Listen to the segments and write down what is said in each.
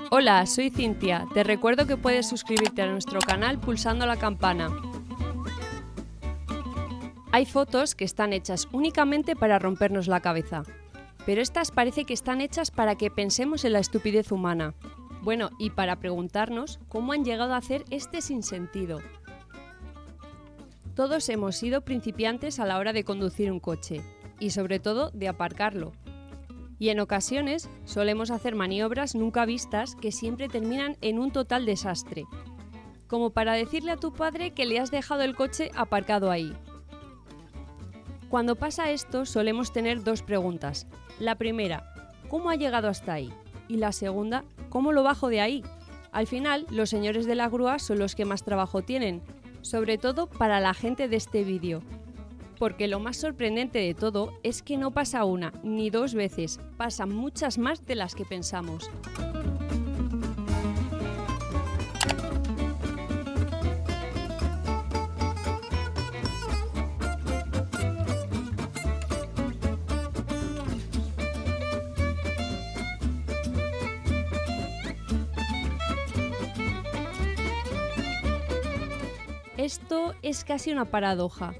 Hola, soy Cintia. Te recuerdo que puedes suscribirte a nuestro canal pulsando la campana. Hay fotos que están hechas únicamente para rompernos la cabeza, pero estas parece que están hechas para que pensemos en la estupidez humana. Bueno, y para preguntarnos cómo han llegado a hacer este sinsentido. Todos hemos sido principiantes a la hora de conducir un coche, y sobre todo de aparcarlo. Y en ocasiones solemos hacer maniobras nunca vistas que siempre terminan en un total desastre. Como para decirle a tu padre que le has dejado el coche aparcado ahí. Cuando pasa esto solemos tener dos preguntas. La primera, ¿cómo ha llegado hasta ahí? Y la segunda, ¿cómo lo bajo de ahí? Al final, los señores de la grúa son los que más trabajo tienen, sobre todo para la gente de este vídeo. Porque lo más sorprendente de todo es que no pasa una ni dos veces, pasan muchas más de las que pensamos. Esto es casi una paradoja.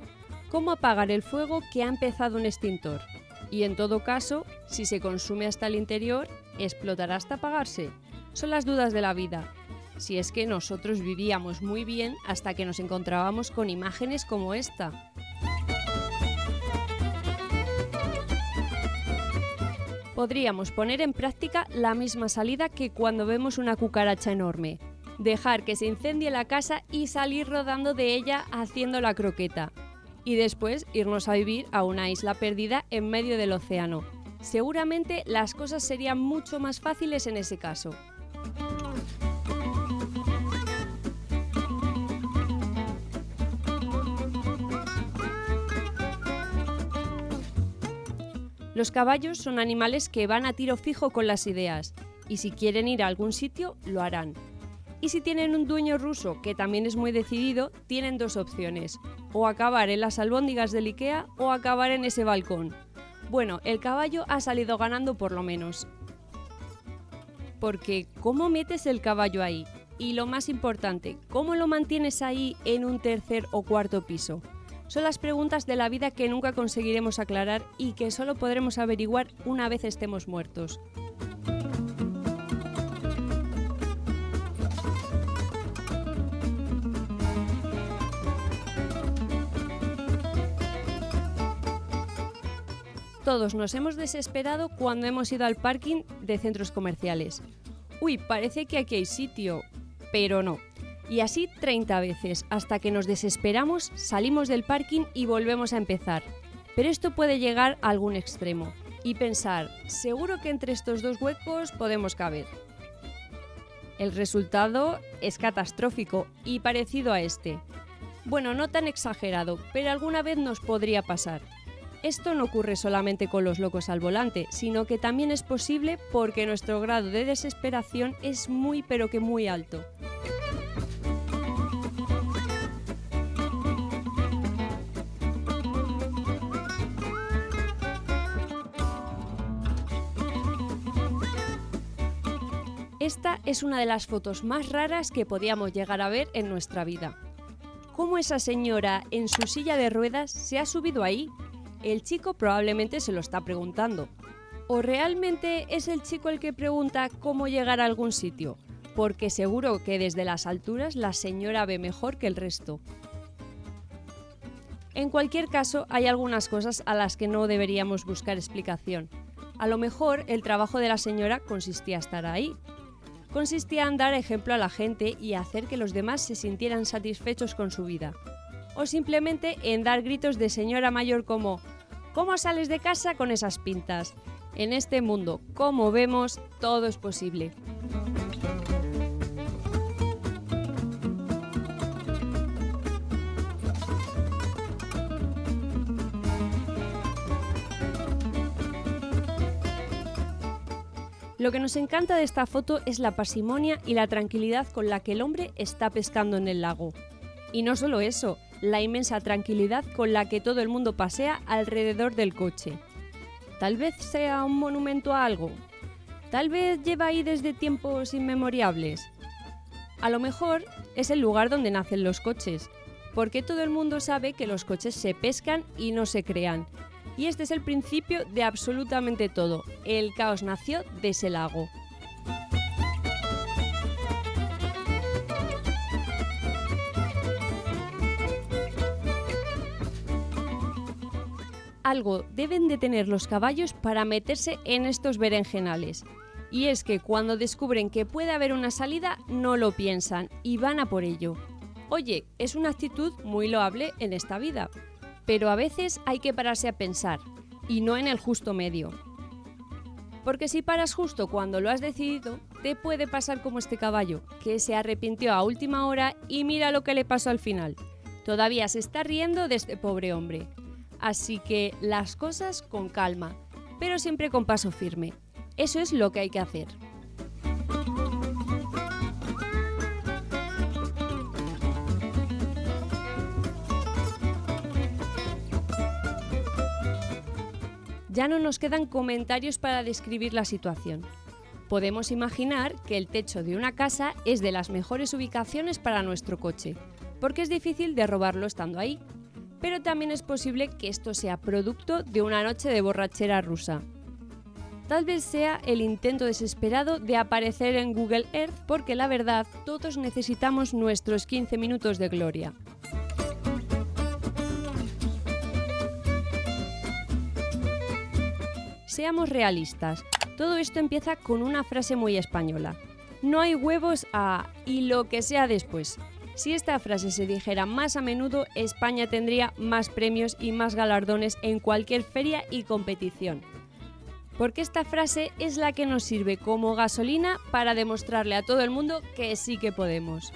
¿Cómo apagar el fuego que ha empezado un extintor? Y en todo caso, si se consume hasta el interior, ¿explotará hasta apagarse? Son las dudas de la vida. Si es que nosotros vivíamos muy bien hasta que nos encontrábamos con imágenes como esta. Podríamos poner en práctica la misma salida que cuando vemos una cucaracha enorme. Dejar que se incendie la casa y salir rodando de ella haciendo la croqueta. Y después irnos a vivir a una isla perdida en medio del océano. Seguramente las cosas serían mucho más fáciles en ese caso. Los caballos son animales que van a tiro fijo con las ideas, y si quieren ir a algún sitio, lo harán. Y si tienen un dueño ruso que también es muy decidido, tienen dos opciones, o acabar en las albóndigas del IKEA o acabar en ese balcón. Bueno, el caballo ha salido ganando por lo menos. Porque, ¿cómo metes el caballo ahí? Y lo más importante, ¿cómo lo mantienes ahí en un tercer o cuarto piso? Son las preguntas de la vida que nunca conseguiremos aclarar y que solo podremos averiguar una vez estemos muertos. Todos nos hemos desesperado cuando hemos ido al parking de centros comerciales. Uy, parece que aquí hay sitio, pero no. Y así 30 veces, hasta que nos desesperamos, salimos del parking y volvemos a empezar. Pero esto puede llegar a algún extremo y pensar, seguro que entre estos dos huecos podemos caber. El resultado es catastrófico y parecido a este. Bueno, no tan exagerado, pero alguna vez nos podría pasar. Esto no ocurre solamente con los locos al volante, sino que también es posible porque nuestro grado de desesperación es muy pero que muy alto. Esta es una de las fotos más raras que podíamos llegar a ver en nuestra vida. ¿Cómo esa señora en su silla de ruedas se ha subido ahí? El chico probablemente se lo está preguntando. ¿O realmente es el chico el que pregunta cómo llegar a algún sitio? Porque seguro que desde las alturas la señora ve mejor que el resto. En cualquier caso, hay algunas cosas a las que no deberíamos buscar explicación. A lo mejor el trabajo de la señora consistía en estar ahí. Consistía en dar ejemplo a la gente y hacer que los demás se sintieran satisfechos con su vida. O simplemente en dar gritos de señora mayor como ¿cómo sales de casa con esas pintas? En este mundo, como vemos, todo es posible. Lo que nos encanta de esta foto es la parsimonia y la tranquilidad con la que el hombre está pescando en el lago. Y no solo eso, la inmensa tranquilidad con la que todo el mundo pasea alrededor del coche. Tal vez sea un monumento a algo. Tal vez lleva ahí desde tiempos inmemoriales. A lo mejor es el lugar donde nacen los coches, porque todo el mundo sabe que los coches se pescan y no se crean. Y este es el principio de absolutamente todo. El caos nació de ese lago. Algo deben de tener los caballos para meterse en estos berenjenales. Y es que cuando descubren que puede haber una salida, no lo piensan y van a por ello. Oye, es una actitud muy loable en esta vida, pero a veces hay que pararse a pensar, y no en el justo medio. Porque si paras justo cuando lo has decidido, te puede pasar como este caballo, que se arrepintió a última hora y mira lo que le pasó al final. Todavía se está riendo de este pobre hombre. Así que las cosas con calma, pero siempre con paso firme. Eso es lo que hay que hacer. Ya no nos quedan comentarios para describir la situación. Podemos imaginar que el techo de una casa es de las mejores ubicaciones para nuestro coche, porque es difícil de robarlo estando ahí. Pero también es posible que esto sea producto de una noche de borrachera rusa. Tal vez sea el intento desesperado de aparecer en Google Earth, porque la verdad, todos necesitamos nuestros 15 minutos de gloria. Seamos realistas, todo esto empieza con una frase muy española. No hay huevos a y lo que sea después. Si esta frase se dijera más a menudo, España tendría más premios y más galardones en cualquier feria y competición. Porque esta frase es la que nos sirve como gasolina para demostrarle a todo el mundo que sí que podemos.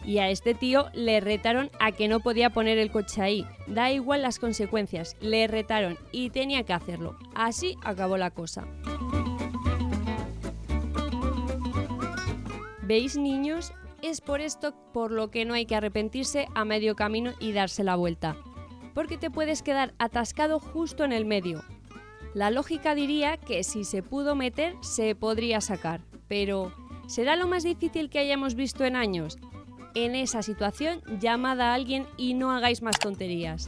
Y a este tío le retaron a que no podía poner el coche ahí. Da igual las consecuencias, le retaron y tenía que hacerlo. Así acabó la cosa. ¿Veis, niños? Es por esto por lo que no hay que arrepentirse a medio camino y darse la vuelta. Porque te puedes quedar atascado justo en el medio. La lógica diría que si se pudo meter, se podría sacar. Pero, ¿será lo más difícil que hayamos visto en años? En esa situación, llamad a alguien y no hagáis más tonterías.